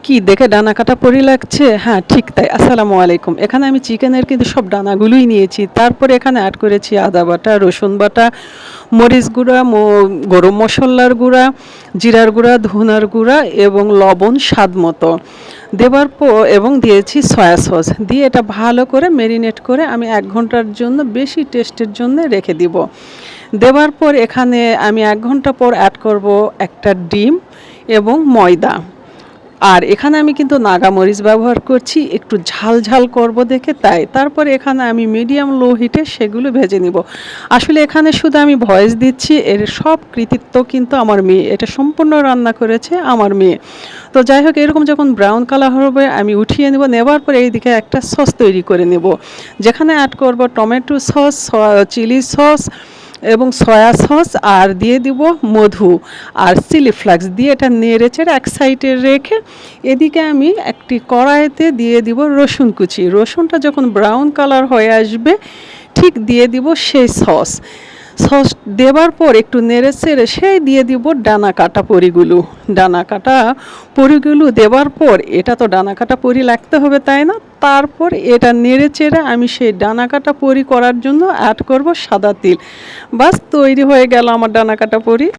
কি দেখে ডানা কাটা পরি লাগছে? হ্যাঁ, ঠিক তাই। আসসালামু আলাইকুম। এখানে আমি চিকেনের কিন্তু সব ডানাগুলোই নিয়েছি। তারপরে এখানে এড করেছি আদা বাটা, রসুন বাটা, মরিচ গুঁড়া, গরম মসলার গুঁড়া, জিরার গুঁড়া, ধনার গুঁড়া এবং লবণ স্বাদমতো। দেবার পর এবং দিয়েছি সয়া সস। দিয়ে এটা ভালো করে মেরিনেট করে আমি ১ ঘন্টার জন্য বেশি টেস্টের জন্য রেখে দিব। দেওয়ার পর এখানে আমি ১ ঘন্টা পর এড করব একটা ডিম এবং ময়দা। আর এখানে আমি কিন্তু নাগামরিচ ব্যবহার করছি, একটু ঝাল ঝাল করব দেখে তাই। তারপরে এখানে আমি মিডিয়াম লো হিটে সেগুলো ভেজে নিব। আসলে এখানে শুধু আমি ভয়েস দিচ্ছি, এর সব কৃতিত্ব কিন্তু আমার মেয়ে। এটা সম্পূর্ণ রান্না করেছে আমার মেয়ে। তো যাই হোক, এরকম যখন ব্রাউন কালার হবে আমি উঠিয়ে নেব। নেবার পরে এইদিকে একটা সস তৈরি করে নেব, যেখানে অ্যাড করব টমেটো সস, চিলি সস এবং সয়া সস, আর দিয়ে দিব মধু আর চিলি ফ্লেক্স দিয়ে এটা নেড়ে চেড়ে এক সাইডে রেখে এদিকে আমি একটি কড়াইতে দিয়ে দিব রসুন কুচি। রসুনটা যখন ব্রাউন কালার হয়ে আসবে ঠিক দিয়ে দিব সেই সস। সস দেবার পর একটু নেড়ে চেড়ে সেই দিয়ে দিব ডানা কাটা পরিগুলো। ডানা কাটা পরিগুলো দেবার পর এটা তো ডানা কাটা পরি লাগতে হবে, তাই না? তারপর এটা নেড়ে চেড়ে আমি সেই ডানা কাটা পরি করার জন্য অ্যাড করব সাদা তিল। বাস তৈরি হয়ে গেল আমার ডানা কাটা পরি।